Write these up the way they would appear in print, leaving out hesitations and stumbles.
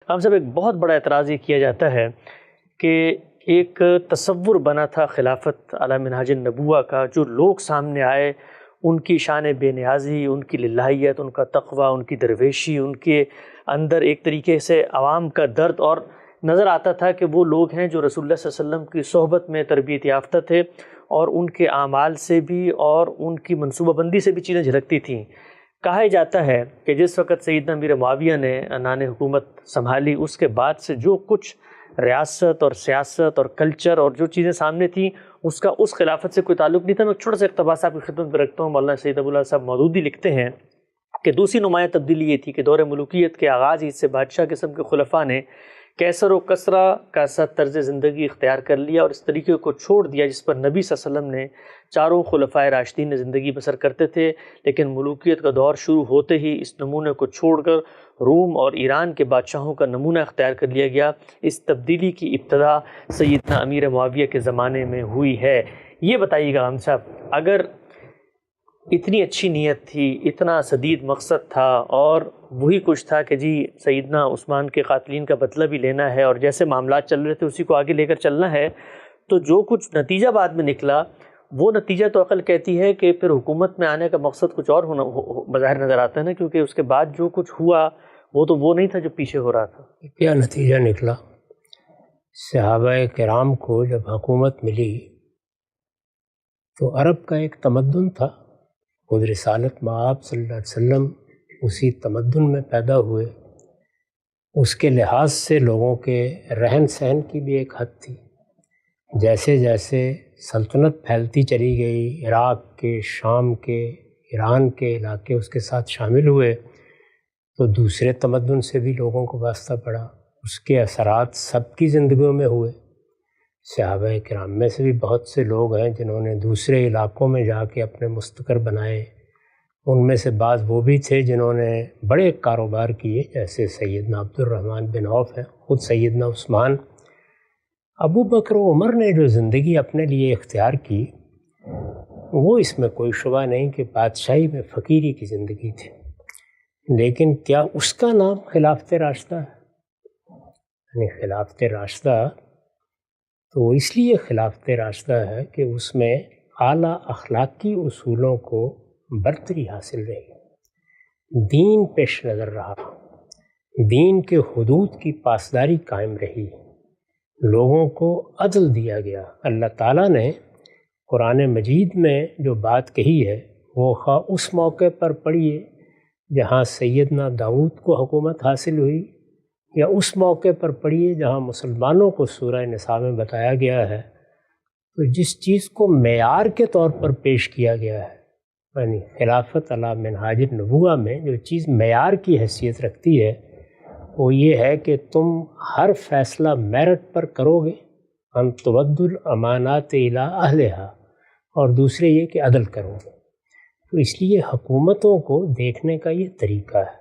ہم سب ایک بہت بڑا اعتراض یہ کیا جاتا ہے کہ ایک تصور بنا تھا خلافت علی منہاج النبوہ کا، جو لوگ سامنے آئے ان کی شان بے نیازی، ان کی للہیت، ان کا تقوی، ان کی درویشی، ان کے اندر ایک طریقے سے عوام کا درد، اور نظر آتا تھا کہ وہ لوگ ہیں جو رسول اللہ صلی اللہ علیہ وسلم کی صحبت میں تربیت یافتہ تھے، اور ان کے اعمال سے بھی اور ان کی منصوبہ بندی سے بھی چیزیں جھلکتی تھیں۔ کہا جاتا ہے کہ جس وقت سیدنا امیر معاویہ نے عنان حکومت سنبھالی، اس کے بعد سے جو کچھ ریاست اور سیاست اور کلچر اور جو چیزیں سامنے تھیں، اس کا اس خلافت سے کوئی تعلق نہیں تھا۔ میں ایک چھوٹا سا اقتباس آپ کی خدمت میں رکھتا ہوں۔ مولانا سید ابو اللہ صاحب مودودی لکھتے ہیں کہ دوسری نمایاں تبدیلی یہ تھی کہ دور ملوکیت کے آغاز ہی سے بادشاہ قسم کے خلفاء نے کیسر و کسرا کا سا طرز زندگی اختیار کر لیا، اور اس طریقے کو چھوڑ دیا جس پر نبی صلی اللہ علیہ وسلم نے چاروں خلفائے راشدین نے زندگی بسر کرتے تھے۔ لیکن ملوکیت کا دور شروع ہوتے ہی اس نمونے کو چھوڑ کر روم اور ایران کے بادشاہوں کا نمونہ اختیار کر لیا گیا۔ اس تبدیلی کی ابتدا سیدنا امیر معاویہ کے زمانے میں ہوئی ہے۔ یہ بتائیے گا ہم صاحب، اگر اتنی اچھی نیت تھی، اتنا سدید مقصد تھا، اور وہی کچھ تھا کہ جی سیدنا عثمان کے قاتلین کا بدلہ بھی لینا ہے، اور جیسے معاملات چل رہے تھے اسی کو آگے لے کر چلنا ہے، تو جو کچھ نتیجہ بعد میں نکلا وہ نتیجہ تو عقل کہتی ہے کہ پھر حکومت میں آنے کا مقصد کچھ اور ہونا بظاہر نظر آتا ہے نا، کیونکہ اس کے بعد جو کچھ ہوا وہ تو وہ نہیں تھا جو پیچھے ہو رہا تھا۔ کیا نتیجہ نکلا؟ صحابہ کرام کو جب حکومت ملی تو عرب کا ایک تمدن تھا، خود رسالت مآب صلی اللہ علیہ وسلم اسی تمدن میں پیدا ہوئے، اس کے لحاظ سے لوگوں کے رہن سہن کی بھی ایک حد تھی۔ جیسے جیسے سلطنت پھیلتی چلی گئی، عراق کے، شام کے، ایران کے علاقے اس کے ساتھ شامل ہوئے، تو دوسرے تمدن سے بھی لوگوں کو واسطہ پڑا، اس کے اثرات سب کی زندگیوں میں ہوئے۔ صحابہ کرام میں سے بھی بہت سے لوگ ہیں جنہوں نے دوسرے علاقوں میں جا کے اپنے مستقر بنائے، ان میں سے بعض وہ بھی تھے جنہوں نے بڑے کاروبار کیے، جیسے سیدنا عبد الرحمن بن عوف ہیں، خود سیدنا عثمان۔ ابو بکر و عمر نے جو زندگی اپنے لیے اختیار کی، وہ اس میں کوئی شبہ نہیں کہ بادشاہی میں فقیری کی زندگی تھی، لیکن کیا اس کا نام خلافت راشدہ ہے؟ یعنی خلافت راشدہ تو وہ اس لیے خلافت راشدہ ہے کہ اس میں اعلیٰ اخلاقی اصولوں کو برتری حاصل رہی، دین پیش نظر رہا، دین کے حدود کی پاسداری قائم رہی، لوگوں کو عدل دیا گیا۔ اللہ تعالیٰ نے قرآن مجید میں جو بات کہی ہے وہ خواہ اس موقع پر پڑھیے جہاں سیدنا داؤد کو حکومت حاصل ہوئی، یا اس موقع پر پڑھیے جہاں مسلمانوں کو سورہ نساء میں بتایا گیا ہے، تو جس چیز کو معیار کے طور پر پیش کیا گیا ہے، یعنی خلافت علی منہاج النبوہ میں جو چیز معیار کی حیثیت رکھتی ہے وہ یہ ہے کہ تم ہر فیصلہ میرٹ پر کرو گے، ان تودوا الامانات الی اہلہا، اور دوسرے یہ کہ عدل کرو گے۔ تو اس لیے حکومتوں کو دیکھنے کا یہ طریقہ ہے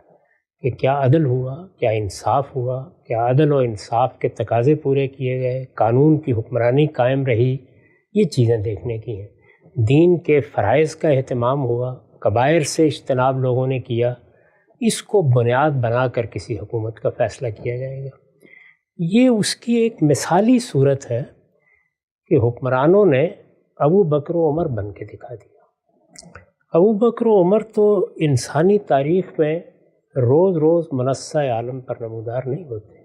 کہ کیا عدل ہوا، کیا انصاف ہوا، کیا عدل و انصاف کے تقاضے پورے کیے گئے، قانون کی حکمرانی قائم رہی، یہ چیزیں دیکھنے کی ہیں۔ دین کے فرائض کا اہتمام ہوا، کبائر سے اجتناب لوگوں نے کیا، اس کو بنیاد بنا کر کسی حکومت کا فیصلہ کیا جائے گا۔ یہ اس کی ایک مثالی صورت ہے کہ حکمرانوں نے ابو بکر و عمر بن کے دکھا دیا۔ ابو بکر و عمر تو انسانی تاریخ میں روز روز منصہ عالم پر نمودار نہیں ہوتے،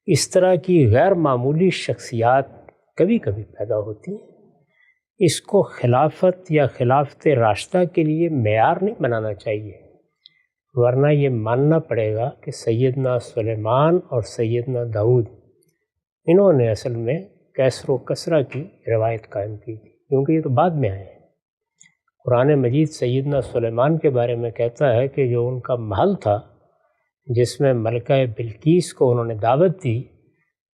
اس طرح کی غیر معمولی شخصیات کبھی کبھی پیدا ہوتی ہیں۔ اس کو خلافت یا خلافت راشدہ کے لیے معیار نہیں بنانا چاہیے، ورنہ یہ ماننا پڑے گا کہ سیدنا سلیمان اور سیدنا داؤد انہوں نے اصل میں کیسر و کسرا کی روایت قائم کی تھی، کیونکہ یہ تو بعد میں آئے ہیں۔ قرآن مجید سیدنا سلیمان کے بارے میں کہتا ہے کہ جو ان کا محل تھا جس میں ملکہ بلقیس کو انہوں نے دعوت دی،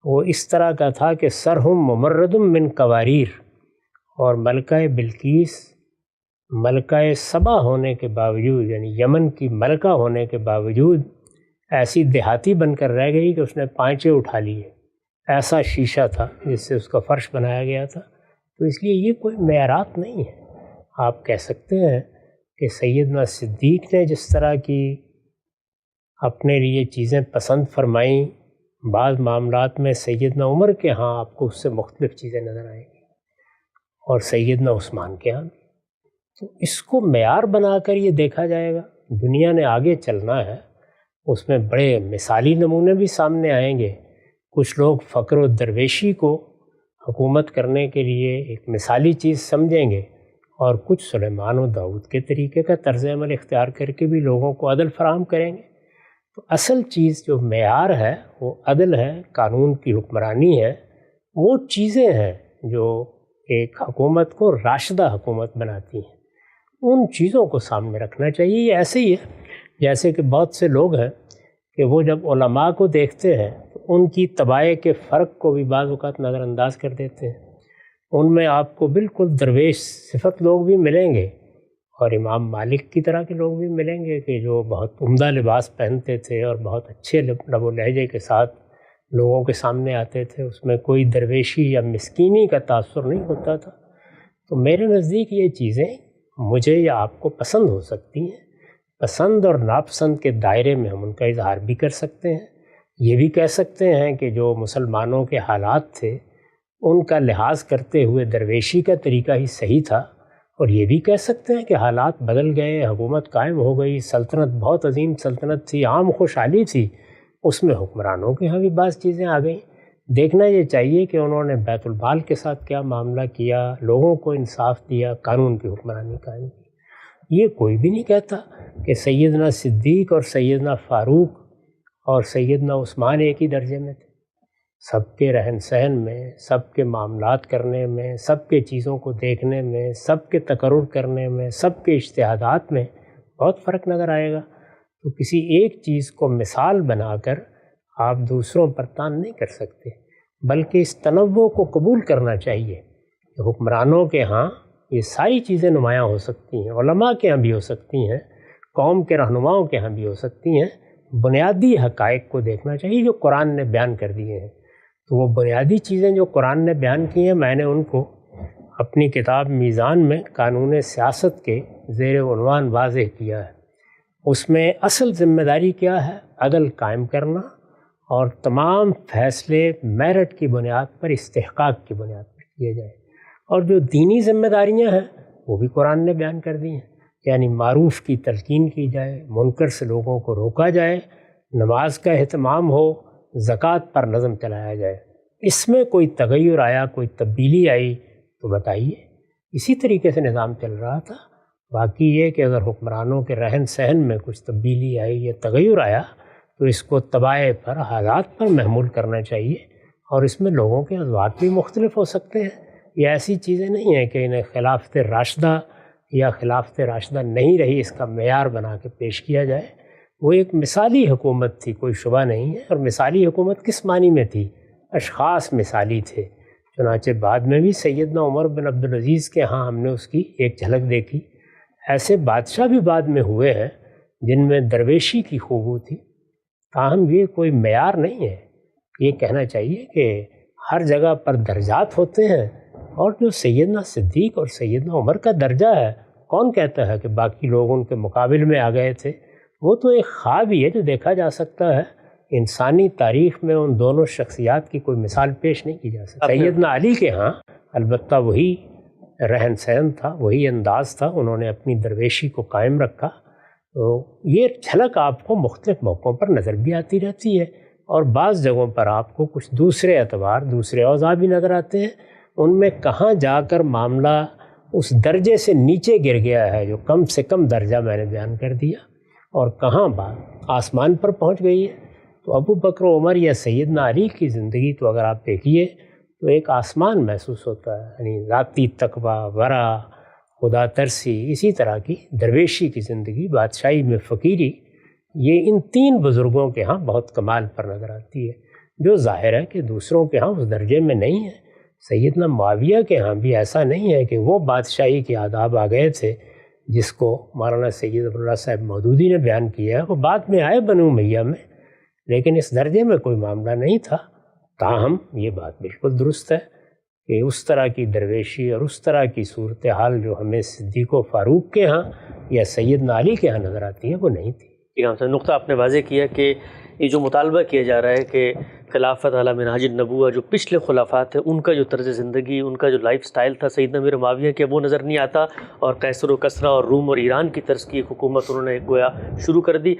وہ اس طرح کا تھا کہ سرہم ممردم من قواریر، اور ملکہ بلقیس ملکہ سبا ہونے کے باوجود، یعنی یمن کی ملکہ ہونے کے باوجود ایسی دیہاتی بن کر رہ گئی کہ اس نے پائچے اٹھا لیے، ایسا شیشہ تھا جس سے اس کا فرش بنایا گیا تھا۔ تو اس لیے یہ کوئی معیارات نہیں ہے۔ آپ کہہ سکتے ہیں کہ سیدنا صدیق نے جس طرح کی اپنے لیے چیزیں پسند فرمائیں، بعض معاملات میں سیدنا عمر کے ہاں آپ کو اس سے مختلف چیزیں نظر آئیں گی اور سیدنا عثمان کے ہاں بھی۔ تو اس کو معیار بنا کر یہ دیکھا جائے گا، دنیا نے آگے چلنا ہے، اس میں بڑے مثالی نمونے بھی سامنے آئیں گے۔ کچھ لوگ فقر و درویشی کو حکومت کرنے کے لیے ایک مثالی چیز سمجھیں گے، اور کچھ سلیمان و داؤد کے طریقے کا طرز عمل اختیار کر کے بھی لوگوں کو عدل فراہم کریں گے۔ تو اصل چیز جو معیار ہے وہ عدل ہے، قانون کی حکمرانی ہے، وہ چیزیں ہیں جو ایک حکومت کو راشدہ حکومت بناتی ہیں، ان چیزوں کو سامنے رکھنا چاہیے۔ یہ ایسے ہی ہے جیسے کہ بہت سے لوگ ہیں کہ وہ جب علماء کو دیکھتے ہیں تو ان کی طبائع کے فرق کو بھی بعض اوقات نظر انداز کر دیتے ہیں۔ ان میں آپ کو بالکل درویش صفت لوگ بھی ملیں گے، اور امام مالک کی طرح کے لوگ بھی ملیں گے کہ جو بہت عمدہ لباس پہنتے تھے اور بہت اچھے لب و لہجے کے ساتھ لوگوں کے سامنے آتے تھے، اس میں کوئی درویشی یا مسکینی کا تاثر نہیں ہوتا تھا۔ تو میرے نزدیک یہ چیزیں مجھے یا آپ کو پسند ہو سکتی ہیں، پسند اور ناپسند کے دائرے میں ہم ان کا اظہار بھی کر سکتے ہیں۔ یہ بھی کہہ سکتے ہیں کہ جو مسلمانوں کے حالات تھے ان کا لحاظ کرتے ہوئے درویشی کا طریقہ ہی صحیح تھا، اور یہ بھی کہہ سکتے ہیں کہ حالات بدل گئے، حکومت قائم ہو گئی، سلطنت بہت عظیم سلطنت تھی، عام خوشحالی تھی، اس میں حکمرانوں کے ہاں بھی بعض چیزیں آ گئیں۔ دیکھنا یہ چاہیے کہ انہوں نے بیت المال کے ساتھ کیا معاملہ کیا، لوگوں کو انصاف دیا، قانون کی حکمرانی قائم کی۔ یہ کوئی بھی نہیں کہتا کہ سیدنا صدیق اور سیدنا فاروق اور سیدنا عثمان ایک ہی درجے میں تھے۔ سب کے رہن سہن میں، سب کے معاملات کرنے میں، سب کے چیزوں کو دیکھنے میں، سب کے تقرر کرنے میں، سب کے اجتہادات میں بہت فرق نظر آئے گا۔ تو کسی ایک چیز کو مثال بنا کر آپ دوسروں پر تان نہیں کر سکتے، بلکہ اس تنوع کو قبول کرنا چاہیے کہ حکمرانوں کے ہاں یہ ساری چیزیں نمایاں ہو سکتی ہیں، علماء کے ہاں بھی ہو سکتی ہیں، قوم کے رہنماؤں کے ہاں بھی ہو سکتی ہیں۔ بنیادی حقائق کو دیکھنا چاہیے جو قرآن نے بیان کر دیے ہیں۔ تو وہ بنیادی چیزیں جو قرآن نے بیان کی ہیں، میں نے ان کو اپنی کتاب میزان میں قانون سیاست کے زیر عنوان واضح کیا ہے۔ اس میں اصل ذمہ داری کیا ہے؟ عدل قائم کرنا، اور تمام فیصلے میرٹ کی بنیاد پر، استحقاق کی بنیاد پر کیے جائیں۔ اور جو دینی ذمہ داریاں ہیں وہ بھی قرآن نے بیان کر دی ہیں، یعنی معروف کی تلقین کی جائے، منکر سے لوگوں کو روکا جائے، نماز کا اہتمام ہو، زکوٰۃ پر نظم چلایا جائے۔ اس میں کوئی تغیر آیا، کوئی تبدیلی آئی تو بتائیے۔ اسی طریقے سے نظام چل رہا تھا۔ باقی یہ کہ اگر حکمرانوں کے رہن سہن میں کچھ تبدیلی آئی یا تغیر آیا تو اس کو طبائع پر، حالات پر محمول کرنا چاہیے، اور اس میں لوگوں کے اذواق بھی مختلف ہو سکتے ہیں۔ یہ ایسی چیزیں نہیں ہیں کہ انہیں خلافت راشدہ یا خلافت راشدہ نہیں رہی اس کا معیار بنا کے پیش کیا جائے۔ وہ ایک مثالی حکومت تھی، کوئی شبہ نہیں ہے۔ اور مثالی حکومت کس معنی میں تھی؟ اشخاص مثالی تھے۔ چنانچہ بعد میں بھی سیدنا عمر بن عبدالعزیز کے ہاں ہم نے اس کی ایک جھلک دیکھی۔ ایسے بادشاہ بھی بعد میں ہوئے ہیں جن میں درویشی کی خوبو تھی، تاہم یہ کوئی معیار نہیں ہے۔ یہ کہنا چاہیے کہ ہر جگہ پر درجات ہوتے ہیں، اور جو سیدنا صدیق اور سیدنا عمر کا درجہ ہے، کون کہتا ہے کہ باقی لوگ ان کے مقابل میں آ گئے تھے؟ وہ تو ایک خواب ہی ہے جو دیکھا جا سکتا ہے۔ انسانی تاریخ میں ان دونوں شخصیات کی کوئی مثال پیش نہیں کی جا سکتی۔ سیدنا علی کے ہاں البتہ وہی رہن سہن تھا، وہی انداز تھا، انہوں نے اپنی درویشی کو قائم رکھا۔ تو یہ جھلک آپ کو مختلف موقعوں پر نظر بھی آتی رہتی ہے، اور بعض جگہوں پر آپ کو کچھ دوسرے اعتبار، دوسرے اوضاع بھی نظر آتے ہیں۔ ان میں کہاں جا کر معاملہ اس درجے سے نیچے گر گیا ہے جو کم سے کم درجہ میں نے بیان کر دیا، اور کہاں بات آسمان پر پہنچ گئی ہے۔ تو ابو بکر و عمر یا سیدنا علی کی زندگی تو اگر آپ دیکھیے تو ایک آسمان محسوس ہوتا ہے، یعنی ذاتی تقویٰ، ورع، خدا ترسی، اسی طرح کی درویشی کی زندگی، بادشاہی میں فقیری، یہ ان تین بزرگوں کے ہاں بہت کمال پر نظر آتی ہے، جو ظاہر ہے کہ دوسروں کے ہاں اس درجے میں نہیں ہے۔ سیدنا معاویہ کے ہاں بھی ایسا نہیں ہے کہ وہ بادشاہی کے آداب آ گئے تھے جس کو مولانا سید عبداللہ صاحب مودودی نے بیان کیا ہے۔ وہ بعد میں آئے بنو امیہ میں، لیکن اس درجے میں کوئی معاملہ نہیں تھا۔ تاہم یہ بات بالکل درست ہے کہ اس طرح کی درویشی اور اس طرح کی صورتحال جو ہمیں صدیق و فاروق کے ہاں یا سیدنا علی کے ہاں نظر آتی ہے وہ نہیں تھی۔ امام صاحب نقطہ آپ نے واضح کیا کہ یہ جو مطالبہ کیا جا رہا ہے کہ خلافت علی منہاج النبوہ جو پچھلے خلافات ہیں ان کا جو طرز زندگی، ان کا جو لائف سٹائل تھا سیدنا امیر معاویہ کے، وہ نظر نہیں آتا، اور قیصر و کسریٰ اور روم اور ایران کی طرز کی حکومت انہوں نے گویا شروع کر دی۔